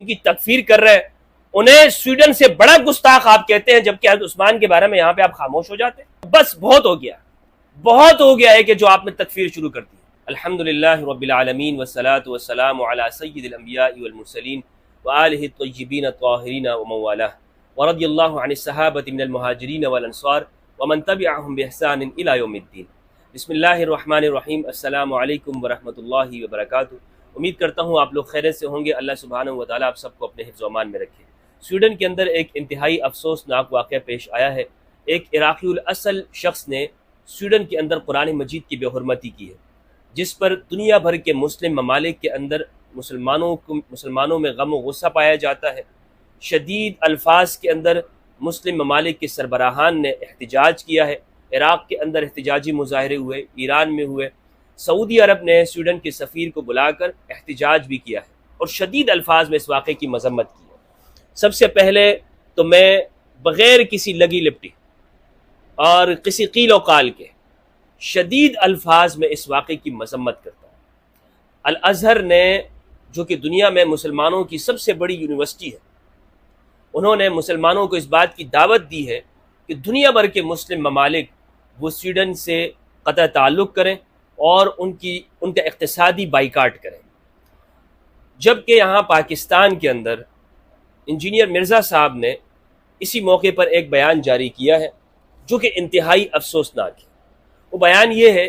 کی تکفیر کر رہے ہیں، انہیں سویڈن سے بڑا گستاخ آپ کہتے ہیں، جبکہ حضرت عثمان کے بارے میں یہاں پہ آپ خاموش ہو جاتے ہیں۔ بس بہت ہو گیا ہے کہ جو آپ نے تکفیر شروع کر دی۔ الحمدللہ رب العالمین والصلاة والسلام علی سید الانبیاء والمرسلین وآلہ الطیبین الطاہرین ومن والاه ورضی اللہ عن الصحابۃ من المہاجرین والانصار ومن تبعهم بإحسان الی یوم الدین۔ بسم اللہ الرحمن الرحیم۔ السلام علیکم ورحمۃ اللہ وبرکاتہ۔ امید کرتا ہوں آپ لوگ خیریت سے ہوں گے۔ اللہ سبحانہ و تعالیٰ آپ سب کو اپنے حفظ و امان میں رکھے۔ سویڈن کے اندر ایک انتہائی افسوسناک واقعہ پیش آیا ہے۔ ایک عراقی الاصل شخص نے سویڈن کے اندر قرآن مجید کی بے حرمتی کی ہے، جس پر دنیا بھر کے مسلم ممالک کے اندر مسلمانوں میں غم و غصہ پایا جاتا ہے۔ شدید الفاظ کے اندر مسلم ممالک کے سربراہان نے احتجاج کیا ہے۔ عراق کے اندر احتجاجی مظاہرے ہوئے، ایران میں ہوئے، سعودی عرب نے سویڈن کے سفیر کو بلا کر احتجاج بھی کیا ہے اور شدید الفاظ میں اس واقعے کی مذمت کی ہے۔ سب سے پہلے تو میں بغیر کسی لگی لپٹی اور کسی قیل و قال کے شدید الفاظ میں اس واقعے کی مذمت کرتا ہوں۔ الازہر نے، جو کہ دنیا میں مسلمانوں کی سب سے بڑی یونیورسٹی ہے، انہوں نے مسلمانوں کو اس بات کی دعوت دی ہے کہ دنیا بھر کے مسلم ممالک وہ سویڈن سے قطع تعلق کریں اور ان کا اقتصادی بائیکاٹ کریں، جبکہ یہاں پاکستان کے اندر انجینئر مرزا صاحب نے اسی موقع پر ایک بیان جاری کیا ہے جو کہ انتہائی افسوسناک ہے۔ وہ بیان یہ ہے،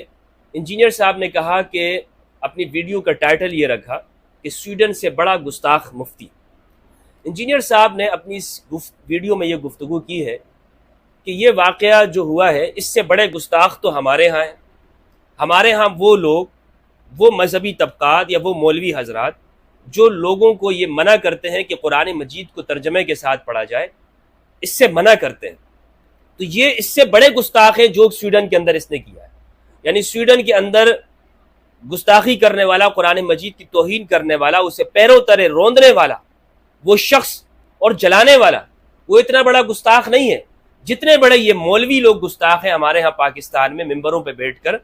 انجینئر صاحب نے کہا کہ اپنی ویڈیو کا ٹائٹل یہ رکھا کہ سویڈن سے بڑا گستاخ مفتی۔ انجینئر صاحب نے اپنی اس ویڈیو میں یہ گفتگو کی ہے کہ یہ واقعہ جو ہوا ہے اس سے بڑے گستاخ تو ہمارے ہاں ہیں۔ ہمارے ہاں وہ لوگ، وہ مذہبی طبقات یا وہ مولوی حضرات جو لوگوں کو یہ منع کرتے ہیں کہ قرآن مجید کو ترجمے کے ساتھ پڑھا جائے، اس سے منع کرتے ہیں، تو یہ اس سے بڑے گستاخ ہیں جو سویڈن کے اندر اس نے کیا ہے۔ یعنی سویڈن کے اندر گستاخی کرنے والا، قرآن مجید کی توہین کرنے والا، اسے پیروں ترے روندنے والا وہ شخص اور جلانے والا، وہ اتنا بڑا گستاخ نہیں ہے جتنے بڑے یہ مولوی لوگ گستاخ ہیں ہمارے ہاں پاکستان میں، ممبروں پہ بیٹھ کر،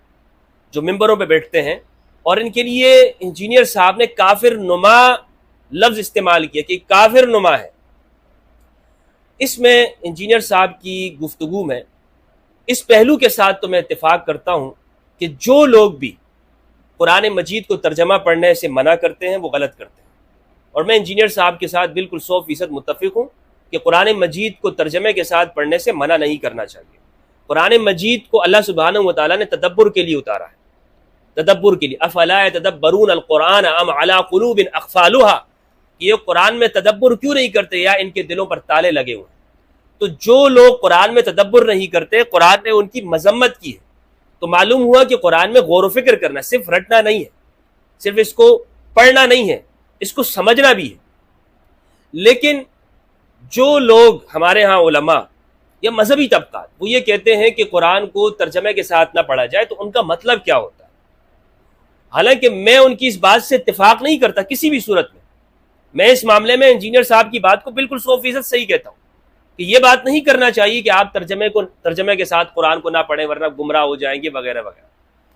جو ممبروں پہ بیٹھتے ہیں۔ اور ان کے لیے انجینئر صاحب نے کافر نما لفظ استعمال کیا کہ کافر نما ہے۔ اس میں انجینئر صاحب کی گفتگو میں اس پہلو کے ساتھ تو میں اتفاق کرتا ہوں کہ جو لوگ بھی قرآن مجید کو ترجمہ پڑھنے سے منع کرتے ہیں وہ غلط کرتے ہیں، اور میں انجینئر صاحب کے ساتھ بالکل 100% متفق ہوں کہ قرآن مجید کو ترجمے کے ساتھ پڑھنے سے منع نہیں کرنا چاہیے۔ قرآن مجید کو اللہ سبحانہ و تعالیٰ نے تدبر کے لیے اتارا ہے، تدبر کے لیے۔ افلا یتدبرون القرآن ام علی قلوب اقفالها، کہ یہ قرآن میں تدبر کیوں نہیں کرتے، یا ان کے دلوں پر تالے لگے ہوئے۔ تو جو لوگ قرآن میں تدبر نہیں کرتے، قرآن نے ان کی مذمت کی ہے، تو معلوم ہوا کہ قرآن میں غور و فکر کرنا، صرف رٹنا نہیں ہے، صرف اس کو پڑھنا نہیں ہے، اس کو سمجھنا بھی ہے۔ لیکن جو لوگ ہمارے ہاں علماء یا مذہبی طبقات وہ یہ کہتے ہیں کہ قرآن کو ترجمے کے ساتھ نہ پڑھا جائے، تو ان کا مطلب کیا ہوتا ہے؟ حالانکہ میں ان کی اس بات سے اتفاق نہیں کرتا کسی بھی صورت میں۔ میں اس معاملے میں انجینئر صاحب کی بات کو بالکل 100% صحیح کہتا ہوں کہ یہ بات نہیں کرنا چاہیے کہ آپ ترجمے کے ساتھ قرآن کو نہ پڑھیں ورنہ گمراہ ہو جائیں گے وغیرہ وغیرہ،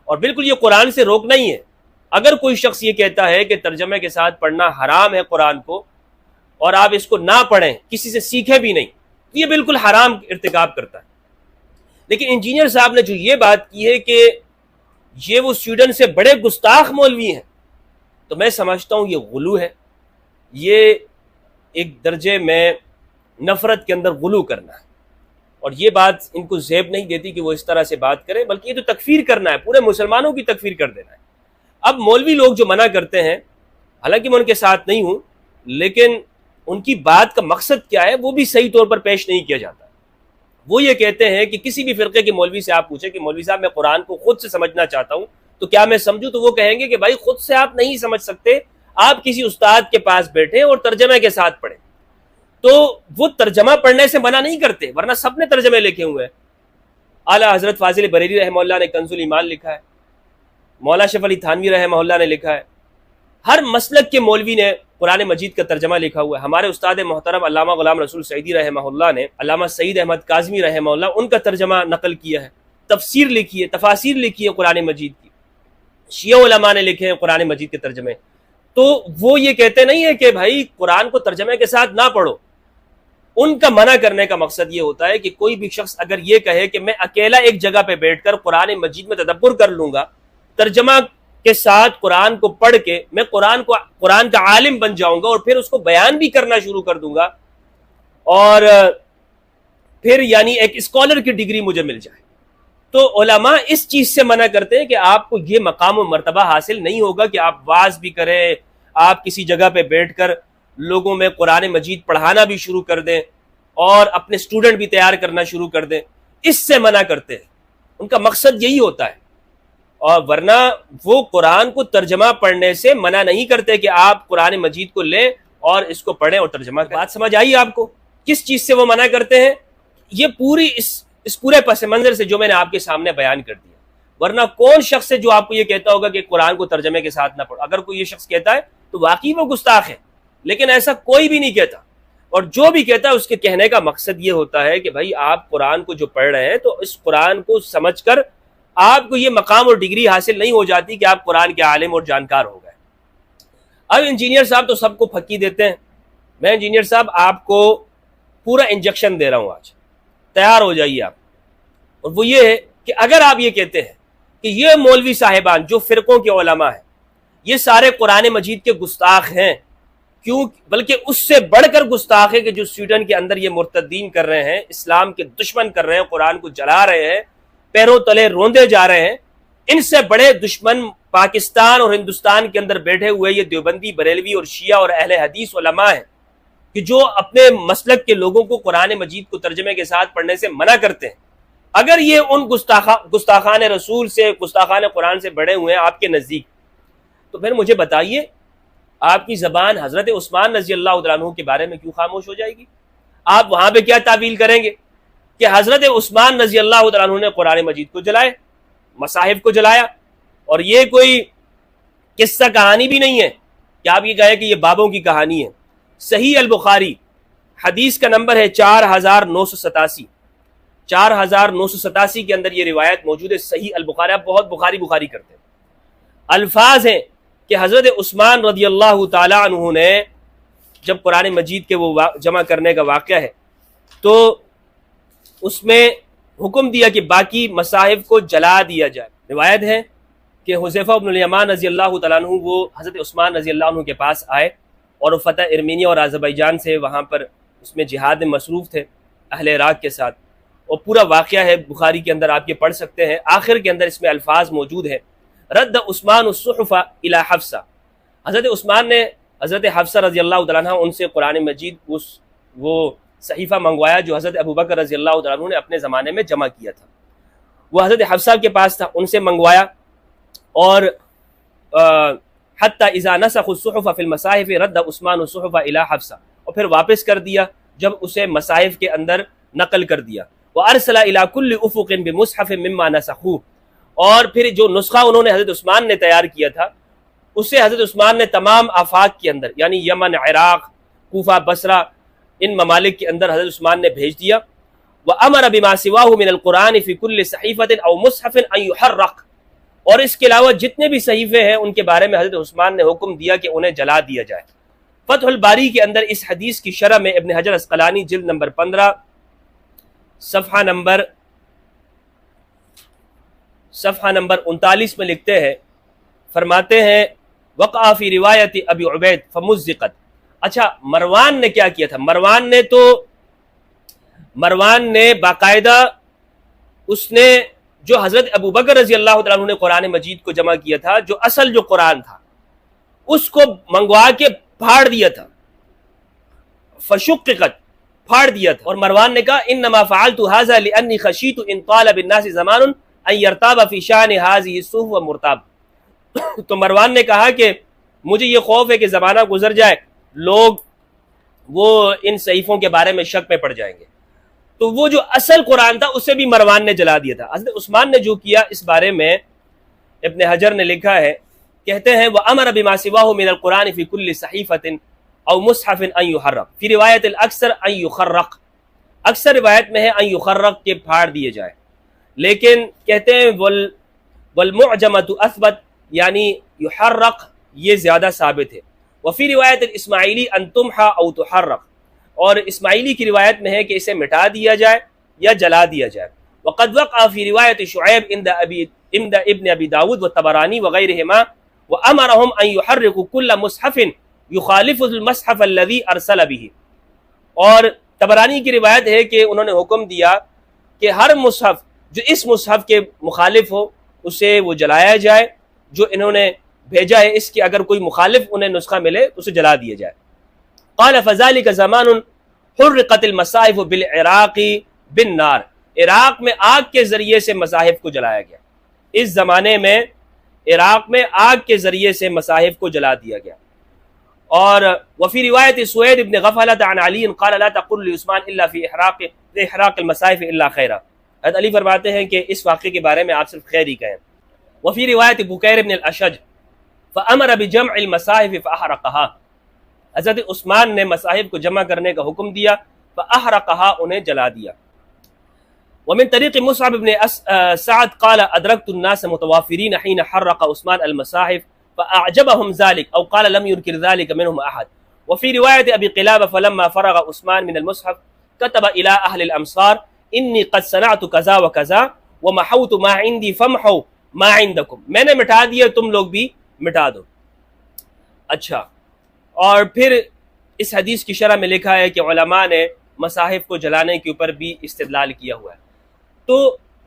اور بالکل یہ قرآن سے روکنا ہی ہے۔ اگر کوئی شخص یہ کہتا ہے کہ ترجمے کے ساتھ پڑھنا حرام ہے قرآن کو، اور آپ اس کو نہ پڑھیں، کسی سے سیکھیں بھی نہیں، تو یہ بالکل حرام ارتکاب کرتا ہے۔ لیکن انجینئر صاحب نے جو یہ بات کی ہے کہ یہ وہ سویڈن سے بڑے گستاخ مولوی ہیں، تو میں سمجھتا ہوں یہ غلو ہے، یہ ایک درجے میں نفرت کے اندر غلو کرنا ہے، اور یہ بات ان کو زیب نہیں دیتی کہ وہ اس طرح سے بات کریں، بلکہ یہ تو تکفیر کرنا ہے، پورے مسلمانوں کی تکفیر کر دینا ہے۔ اب مولوی لوگ جو منع کرتے ہیں، حالانکہ میں ان کے ساتھ نہیں ہوں، لیکن ان کی بات کا مقصد کیا ہے وہ بھی صحیح طور پر پیش نہیں کیا جاتا۔ وہ یہ کہتے ہیں کہ کسی بھی فرقے کے مولوی سے آپ پوچھیں کہ مولوی صاحب میں قرآن کو خود سے سمجھنا چاہتا ہوں تو کیا میں سمجھوں، تو وہ کہیں گے کہ بھائی خود سے آپ نہیں سمجھ سکتے، آپ کسی استاد کے پاس بیٹھیں اور ترجمے کے ساتھ پڑھیں۔ تو وہ ترجمہ پڑھنے سے منع نہیں کرتے، ورنہ سب نے ترجمے لکھے ہوئے ہیں۔ اعلیٰ حضرت فاضل بریلوی رحمہ اللہ نے کنز الایمان لکھا ہے، مولانا شریف علی تھانوی رحمہ اللہ نے لکھا ہے، ہر مسلک کے مولوی نے قرآن مجید کا ترجمہ لکھا ہوا ہے۔ ہمارے استاد محترم علامہ غلام رسول سعیدی رحمہ اللہ نے علامہ سعید احمد کاظمی رحمہ اللہ ان کا ترجمہ نقل کیا ہے، تفسیر لکھی ہے، تفاسیر لکھی ہے قرآن مجید کی، شیعہ علماء نے لکھے ہیں قرآن مجید کے ترجمے۔ تو وہ یہ کہتے نہیں ہے کہ بھائی قرآن کو ترجمے کے ساتھ نہ پڑھو. ان کا منع کرنے کا مقصد یہ ہوتا ہے کہ کوئی بھی شخص اگر یہ کہے کہ میں اکیلا ایک جگہ پہ بیٹھ کر قرآن مجید میں تدبر کر لوں گا، ترجمہ کے ساتھ قرآن کو پڑھ کے میں قرآن کا عالم بن جاؤں گا اور پھر اس کو بیان بھی کرنا شروع کر دوں گا اور پھر یعنی ایک اسکالر کی ڈگری مجھے مل جائے، تو علماء اس چیز سے منع کرتے ہیں کہ آپ کو یہ مقام و مرتبہ حاصل نہیں ہوگا کہ آپ واعظ بھی کریں، آپ کسی جگہ پہ بیٹھ کر لوگوں میں قرآن مجید پڑھانا بھی شروع کر دیں اور اپنے سٹوڈنٹ بھی تیار کرنا شروع کر دیں. اس سے منع کرتے ہیں، ان کا مقصد یہی ہوتا ہے. اور ورنہ وہ قرآن کو ترجمہ پڑھنے سے منع نہیں کرتے کہ آپ قرآن مجید کو لیں اور اس کو پڑھیں اور ترجمہ کریں. بات سمجھ آئی آپ کو کس چیز سے وہ منع کرتے ہیں؟ یہ پوری اس پورے پس منظر سے جو میں نے آپ کے سامنے بیان کر دیا. ورنہ کون شخص ہے جو آپ کو یہ کہتا ہوگا کہ قرآن کو ترجمے کے ساتھ نہ پڑھو؟ اگر کوئی یہ شخص کہتا ہے تو واقعی وہ گستاخ ہے، لیکن ایسا کوئی بھی نہیں کہتا. اور جو بھی کہتا ہے اس کے کہنے کا مقصد یہ ہوتا ہے کہ بھائی آپ قرآن کو جو پڑھ رہے ہیں تو اس قرآن کو سمجھ کر آپ کو یہ مقام اور ڈگری حاصل نہیں ہو جاتی کہ آپ قرآن کے عالم اور جانکار ہو گئے. اب انجینئر صاحب تو سب کو پھکی دیتے ہیں. میں انجینئر صاحب آپ کو پورا انجیکشن دے رہا ہوں، آج تیار ہو جائیے آپ. اور وہ یہ ہے کہ اگر آپ یہ کہتے ہیں کہ یہ مولوی صاحبان جو فرقوں کے علماء ہیں یہ سارے قرآن مجید کے گستاخ ہیں، کیوں بلکہ اس سے بڑھ کر گستاخ ہے کہ جو سویڈن کے اندر یہ مرتدین کر رہے ہیں، اسلام کے دشمن کر رہے ہیں، قرآن کو جلا رہے ہیں، پیروں تلے روندے جا رہے ہیں، ان سے بڑے دشمن پاکستان اور ہندوستان کے اندر بیٹھے ہوئے یہ دیوبندی، بریلوی اور شیعہ اور اہل حدیث علماء ہیں کہ جو اپنے مسلک کے لوگوں کو قرآن مجید کو ترجمے کے ساتھ پڑھنے سے منع کرتے ہیں. اگر یہ ان گستاخان رسول سے، گستاخان قرآن سے بڑے ہوئے ہیں آپ کے نزدیک، تو پھر مجھے بتائیے آپ کی زبان حضرت عثمان رضی اللہ عنہ کے بارے میں کیوں خاموش ہو جائے گی؟ آپ وہاں پہ کیا تعویل کریں گے کہ حضرت عثمان رضی اللہ عنہ نے قرآن مجید کو جلائے، مصاحف کو جلایا، اور یہ کوئی قصہ کہانی بھی نہیں ہے کہ آپ یہ کہیں کہ یہ بابوں کی کہانی ہے. صحیح البخاری حدیث کا نمبر ہے 4987، 4987 کے اندر یہ روایت موجود ہے. صحیح البخاری، آپ بہت بخاری کرتے ہیں. الفاظ ہیں کہ حضرت عثمان رضی اللہ تعالی عنہ نے جب قرآن مجید کے وہ جمع کرنے کا واقعہ ہے تو اس میں حکم دیا کہ باقی مصاحف کو جلا دیا جائے. روایت ہے کہ حذیفہ بن الیمان رضی اللہ تعالیٰ عنہ وہ حضرت عثمان رضی اللہ عنہ کے پاس آئے اور وہ فتح ارمینیا اور آذربائیجان سے وہاں پر اس میں جہاد میں مصروف تھے اہل عراق کے ساتھ، اور پورا واقعہ ہے بخاری کے اندر، آپ یہ پڑھ سکتے ہیں. آخر کے اندر اس میں الفاظ موجود ہے، رد عثمان الصحف الی حفصہ، حضرت عثمان نے حضرت حفصہ رضی اللہ تعالیٰ عنہ ان سے قرآن مجید وہ صحیفہ منگوایا جو حضرت ابوبکر رضی اللہ تعالیٰ عنہ نے اپنے زمانے میں جمع کیا تھا. وہ حضرت حفصہ کے پاس تھا، ان سے منگوایا، اور حتی اذا نسخ الصحف فی المصاحف رد عثمان الصحف الی حفصہ، اور پھر واپس کر دیا جب اسے مصاحف کے اندر نقل کر دیا. وارسل الی کل افق بمصحف مما نسخوه، اور پھر جو نسخہ انہوں نے حضرت عثمان نے تیار کیا تھا اسے حضرت عثمان نے تمام آفاق کے اندر یعنی یمن، عراق، کوفہ، بصرہ، ان ممالک کے اندر حضرت عثمان نے بھیج دیا. وَأَمَرَ بِمَا سِوَاهُ مِنَ الْقُرْآنِ فِي كُلِّ صَحِيفَةٍ أَوْ مُصْحَفٍ أَن يُحَرَّقَ، اور اس کے علاوہ جتنے بھی صحیفے ہیں ان کے بارے میں حضرت عثمان نے حکم دیا کہ انہیں جلا دیا جائے. فتح الباری کے اندر اس حدیث کی شرح میں ابن حجر عسقلانی جلد نمبر 15 صفحہ نمبر 39 میں لکھتے ہیں، فرماتے ہیں وقع فی روایت ابی عبید فمزقت. اچھا مروان نے کیا کیا تھا؟ مروان نے باقاعدہ اس نے جو حضرت ابوبکر رضی اللہ تعالیٰ عنہ نے قرآن مجید کو جمع کیا تھا، جو اصل جو قرآن تھا اس کو منگوا کے پھاڑ دیا تھا، فشققت، پھاڑ دیا تھا. اور مروان نے کہا انما فعلت هذا لانی خشیت ان طال بالناس زمان ان يرتاب في شان هذه الصحف ومرتاب. تو مروان نے کہا کہ مجھے یہ خوف ہے کہ زمانہ گزر جائے، لوگ وہ ان صحیفوں کے بارے میں شک میں پڑ جائیں گے. تو وہ جو اصل قرآن تھا اسے بھی مروان نے جلا دیا تھا. حضرت عثمان نے جو کیا اس بارے میں ابن حجر نے لکھا ہے، کہتے ہیں وَأَمَرَ بِمَا سِوَاهُ مِنَ الْقُرْآنِ فِي كُلِّ صَحِيفَةٍ أَوْ مُصْحَفٍ أَن يُحَرَّقَ، فی روایت الاکثر ان یخرق، اکثر روایت میں ہے ان یخرق کے پھاڑ دیے جائے. لیکن کہتے ہیں والمعجمۃ اثبت، یعنی یحرق یہ زیادہ ثابت ہے. وفی روایت اسماعیلی ان تمحا او تحرق، اور اسماعیلی کی روایت میں ہے کہ اسے مٹا دیا جائے یا جلا دیا جائے. وقد وقع فی روایت شعیب عند ابن ابی داود والطبرانی وغیرہما وامرهم ان يحرقوا كل مصحف يخالف المصحف الذي ارسل به، اور طبرانی کی روایت ہے کہ انہوں نے حکم دیا کہ ہر مصحف جو اس مصحف کے مخالف ہو اسے وہ جلایا جائے جو انہوں نے بھیجا ہے، اس کی اگر کوئی مخالف انہیں نسخہ ملے تو اسے جلا دیا جائے. قال فذلك زمان حرقت المصاحف بالعراق بالنار، عراق میں آگ کے ذریعے سے مصاحف کو جلایا گیا. اس زمانے میں عراق میں آگ کے ذریعے سے مصاحف کو جلا دیا گیا. اور وفی روایت سوید ابن غفلۃ عن علی قال لا تقل لعثمان الا فی احراق المصاحف الا خیرا، حضرت علی فرماتے ہیں کہ اس واقعے کے بارے میں آپ صرف خیر ہی کہیں. وفی روایت بکیر ابن الاشج فامر بجمع المصاحف فاحرقها، حضرت عثمان نے مصاحف کو جمع کرنے کا حکم دیا، فاحرقها انہیں جلا دیا. ومن طریق مصعب بن سعد قال ادركت الناس متوافرين حين حرق عثمان المصاحف فاعجبهم ذلك او قال لم ينكر ذلك منهم احد. وفي روايه ابي قلابه فلما فرغ عثمان من المصحف كتب الى اهل الامصار اني قد صنعت كذا وكذا ومحوت ما عندي فامحوا ما عندكم، میں نے مٹا دیا تم لوگ بھی مٹا دو. اچھا، اور پھر اس حدیث کی شرح میں لکھا ہے کہ علماء نے مصاحف کو جلانے کے اوپر بھی استدلال کیا ہوا ہے. تو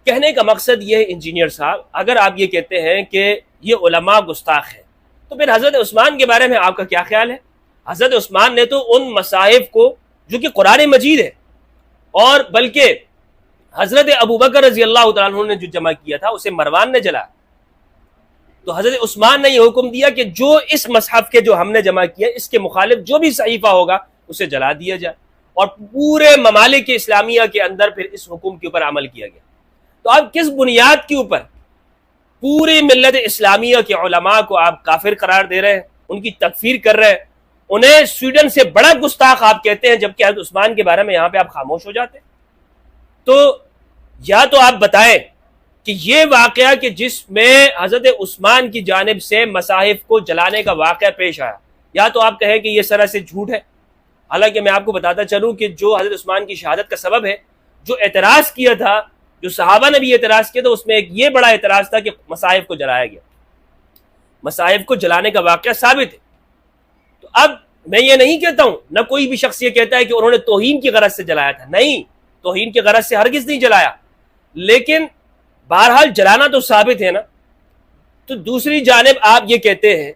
کہنے کا مقصد یہ ہے انجینئر صاحب، اگر آپ یہ کہتے ہیں کہ یہ علماء گستاخ ہیں تو پھر حضرت عثمان کے بارے میں آپ کا کیا خیال ہے؟ حضرت عثمان نے تو ان مصاحف کو جو کہ قرآن مجید ہے، اور بلکہ حضرت ابوبکر رضی اللہ تعالیٰ عنہ نے جو جمع کیا تھا اسے مروان نے جلا، تو حضرت عثمان نے یہ حکم دیا کہ جو اس مصحف کے جو ہم نے جمع کیا اس کے مخالف جو بھی صحیفہ ہوگا اسے جلا دیا جائے، اور پورے ممالک اسلامیہ کے اندر پھر اس حکم کے اوپر عمل کیا گیا. تو آپ کس بنیاد کے اوپر پوری ملت اسلامیہ کے علماء کو آپ کافر قرار دے رہے ہیں، ان کی تکفیر کر رہے ہیں، انہیں سویڈن سے بڑا گستاخ آپ کہتے ہیں، جبکہ حضرت عثمان کے بارے میں یہاں پہ آپ خاموش ہو جاتے ہیں؟ تو یا تو آپ بتائیں کہ یہ واقعہ کہ جس میں حضرت عثمان کی جانب سے مصاحف کو جلانے کا واقعہ پیش آیا، یا تو آپ کہیں کہ یہ سراسر جھوٹ ہے. حالانکہ میں آپ کو بتاتا چلوں کہ جو حضرت عثمان کی شہادت کا سبب ہے، جو اعتراض کیا تھا، جو صحابہ نے بھی اعتراض کیا تھا، اس میں ایک یہ بڑا اعتراض تھا کہ مصاحف کو جلایا گیا. مصاحف کو جلانے کا واقعہ ثابت ہے. تو اب میں یہ نہیں کہتا ہوں، نہ کوئی بھی شخص یہ کہتا ہے کہ انہوں نے توہین کی غرض سے جلایا تھا، نہیں، توہین کی غرض سے ہرگز نہیں جلایا، لیکن بہرحال جلانا تو ثابت ہے نا. تو دوسری جانب آپ یہ کہتے ہیں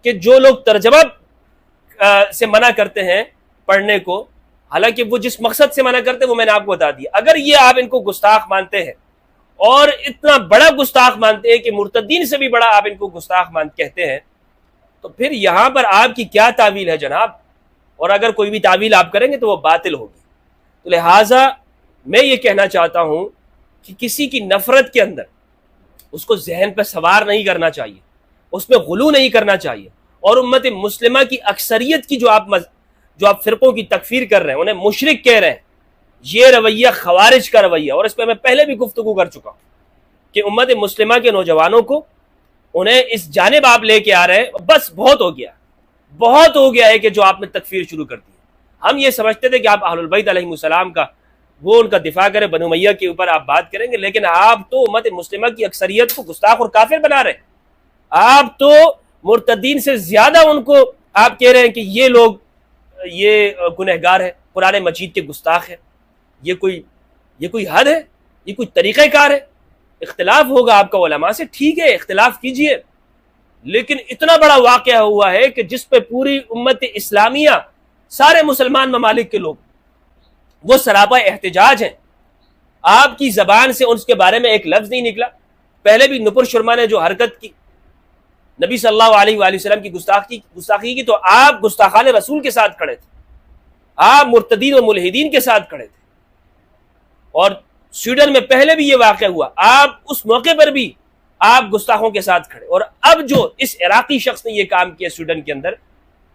کہ جو لوگ ترجمہ سے منع کرتے ہیں پڑھنے کو، حالانکہ وہ جس مقصد سے منع کرتے ہیں وہ میں نے آپ کو بتا دیا، اگر یہ آپ ان کو گستاخ مانتے ہیں اور اتنا بڑا گستاخ مانتے ہیں کہ مرتدین سے بھی بڑا آپ ان کو گستاخ کہتے ہیں، تو پھر یہاں پر آپ کی کیا تعویل ہے جناب؟ اور اگر کوئی بھی تعویل آپ کریں گے تو وہ باطل ہوگی. تو لہٰذا میں یہ کہنا چاہتا ہوں کہ کسی کی نفرت کے اندر اس کو ذہن پہ سوار نہیں کرنا چاہیے، اس میں غلو نہیں کرنا چاہیے. اور امت مسلمہ کی اکثریت کی جو آپ فرقوں کی تکفیر کر رہے ہیں، انہیں مشرک کہہ رہے ہیں، یہ رویہ خوارج کا رویہ. اور اس پہ میں پہلے بھی گفتگو کر چکا ہوں کہ امت مسلمہ کے نوجوانوں کو انہیں اس جانب آپ لے کے آ رہے ہیں. بس بہت ہو گیا ہے کہ جو آپ نے تکفیر شروع کر دی. ہم یہ سمجھتے تھے کہ آپ اہل البیت علیہ السلام کا وہ ان کا دفاع کریں، بنو امیہ کے اوپر آپ بات کریں گے، لیکن آپ تو امت مسلمہ کی اکثریت کو گستاخ اور کافر بنا رہے ہیں. آپ تو مرتدین سے زیادہ ان کو آپ کہہ رہے ہیں کہ یہ لوگ یہ گنہگار ہے، قرآن مجید کے گستاخ ہے. یہ کوئی حد ہے؟ یہ کوئی طریقہ کار ہے؟ اختلاف ہوگا آپ کا علماء سے، ٹھیک ہے، اختلاف کیجئے، لیکن اتنا بڑا واقعہ ہوا ہے کہ جس پہ پوری امت اسلامیہ، سارے مسلمان ممالک کے لوگ وہ سراپا احتجاج ہیں. آپ کی زبان سے اس کے بارے میں ایک لفظ نہیں نکلا. پہلے بھی نپر شرما نے جو حرکت کی نبی صلی اللہ علیہ وآلہ وسلم کی گستاخی کی، تو آپ گستاخان رسول کے ساتھ کھڑے تھے، آپ مرتدین و ملحدین کے ساتھ کھڑے تھے. اور سویڈن میں پہلے بھی یہ واقعہ ہوا، آپ اس موقع پر بھی آپ گستاخوں کے ساتھ کھڑے. اور اب جو اس عراقی شخص نے یہ کام کیا سویڈن کے اندر،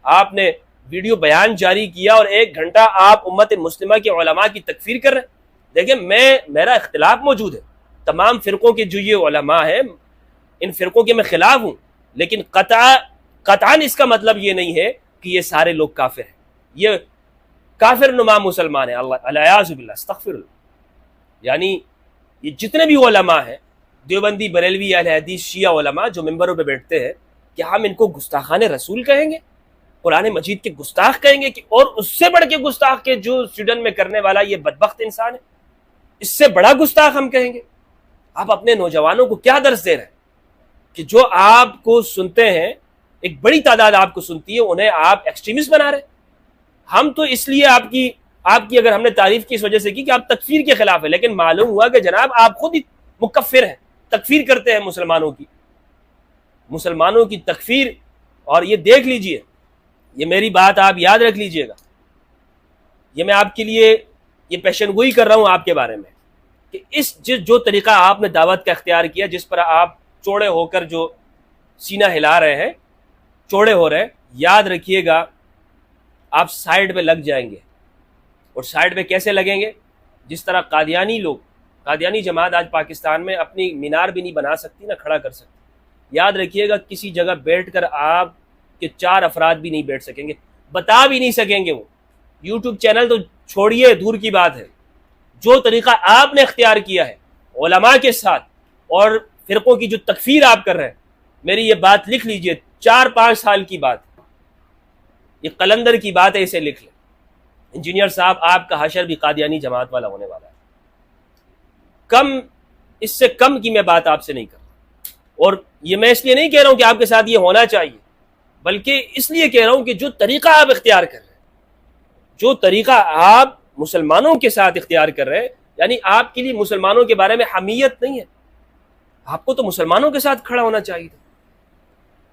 آپ نے ویڈیو بیان جاری کیا اور 1 گھنٹہ آپ امت مسلمہ کے علماء کی تکفیر کر رہے ہیں. دیکھیں، میرا اختلاف موجود ہے تمام فرقوں کے جو یہ علماء ہیں، ان فرقوں کے میں خلاف ہوں، لیکن قطعاً اس کا مطلب یہ نہیں ہے کہ یہ سارے لوگ کافر ہیں، یہ کافر نما مسلمان ہیں، اللہ الیاذ باللہ استغفر اللہ۔ یعنی یہ جتنے بھی علماء ہیں، دیوبندی، بریلوی، اہل حدیث، شیعہ علماء جو ممبروں پہ بیٹھتے ہیں، کہ ہم ان کو گستاخان رسول کہیں گے، قرآن مجید کے گستاخ کہیں گے، کہ اور اس سے بڑھ کے گستاخ کے جو سویڈن میں کرنے والا یہ بدبخت انسان ہے، اس سے بڑا گستاخ ہم کہیں گے؟ آپ اپنے نوجوانوں کو کیا درس دے رہے ہیں کہ جو آپ کو سنتے ہیں، ایک بڑی تعداد آپ کو سنتی ہے، انہیں آپ ایکسٹریمسٹ بنا رہے ہیں؟ ہم تو اس لیے آپ کی اگر ہم نے تعریف کی اس وجہ سے کی کہ آپ تکفیر کے خلاف ہیں، لیکن معلوم ہوا کہ جناب آپ خود ہی مکفر ہیں، تکفیر کرتے ہیں مسلمانوں کی تکفیر۔ اور یہ دیکھ لیجئے، یہ میری بات آپ یاد رکھ لیجئے گا، یہ میں آپ کے لیے یہ پیشن گوئی کر رہا ہوں آپ کے بارے میں، کہ جو طریقہ آپ نے دعوت کا اختیار کیا، جس پر آپ چوڑے ہو کر جو سینہ ہلا رہے ہیں، چوڑے ہو رہے ہیں، یاد رکھیے گا آپ سائیڈ پہ لگ جائیں گے۔ اور سائیڈ پہ کیسے لگیں گے؟ جس طرح قادیانی جماعت آج پاکستان میں اپنی مینار بھی نہیں بنا سکتی، نہ کھڑا کر سکتی۔ یاد رکھیے گا کسی جگہ بیٹھ کر آپ کے 4 افراد بھی نہیں بیٹھ سکیں گے، بتا بھی نہیں سکیں گے۔ وہ یوٹیوب چینل تو چھوڑیے، دور کی بات ہے، جو طریقہ آپ نے اختیار کیا ہے علماء کے ساتھ اور فرقوں کی جو تکفیر آپ کر رہے ہیں، میری یہ بات لکھ لیجئے، 4-5 سال کی بات، یہ قلندر کی بات ہے، اسے لکھ لیں۔ انجینئر صاحب، آپ کا حشر بھی قادیانی جماعت والا ہونے والا ہے۔ اس سے کم کی میں بات آپ سے نہیں کر رہا، اور یہ میں اس لیے نہیں کہہ رہا ہوں کہ آپ کے ساتھ یہ ہونا چاہیے، بلکہ اس لیے کہہ رہا ہوں کہ جو طریقہ آپ اختیار کر رہے ہیں، جو طریقہ آپ مسلمانوں کے ساتھ اختیار کر رہے ہیں، یعنی آپ کے لیے مسلمانوں کے بارے میں حمیت نہیں ہے، آپ کو تو مسلمانوں کے ساتھ کھڑا ہونا چاہیے تھا۔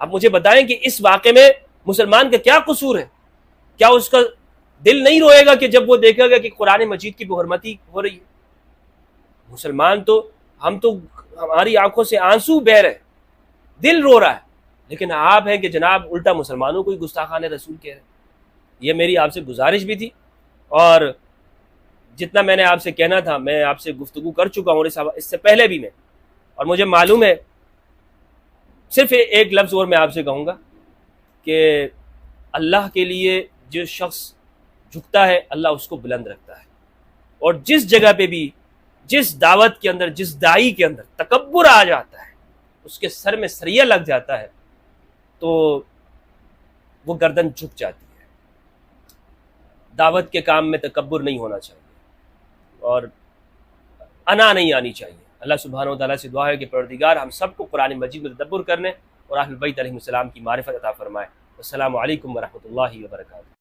آپ مجھے بتائیں کہ اس واقعے میں مسلمان کا کیا قصور ہے؟ کیا اس کا دل نہیں روئے گا کہ جب وہ دیکھے گا کہ قرآن مجید کی بے حرمتی ہو رہی ہے؟ مسلمان تو ہماری آنکھوں سے آنسو بہہ رہے، دل رو رہا ہے، لیکن آپ ہیں کہ جناب الٹا مسلمانوں کو ہی گستاخان رسول کہہ رہے ہیں۔ یہ میری آپ سے گزارش بھی تھی، اور جتنا میں نے آپ سے کہنا تھا میں آپ سے گفتگو کر چکا ہوں اس سے پہلے بھی میں، اور مجھے معلوم ہے، صرف ایک لفظ اور میں آپ سے کہوں گا کہ اللہ کے لیے جو شخص جھکتا ہے اللہ اس کو بلند رکھتا ہے، اور جس جگہ پہ بھی، جس دعوت کے اندر، جس داعی کے اندر تکبر آ جاتا ہے، اس کے سر میں سریہ لگ جاتا ہے، تو وہ گردن جھک جاتی ہے۔ دعوت کے کام میں تکبر نہیں ہونا چاہیے، اور انا نہیں آنی چاہیے۔ اللہ سبحانہ و تعالیٰ سے دعا ہے کہ پروردگار ہم سب کو قرآن مجید میں تدبر کرنے اور اہل بیت علیہ السلام کی معرفت عطا فرمائے۔ السلام علیکم ورحمۃ اللہ وبرکاتہ۔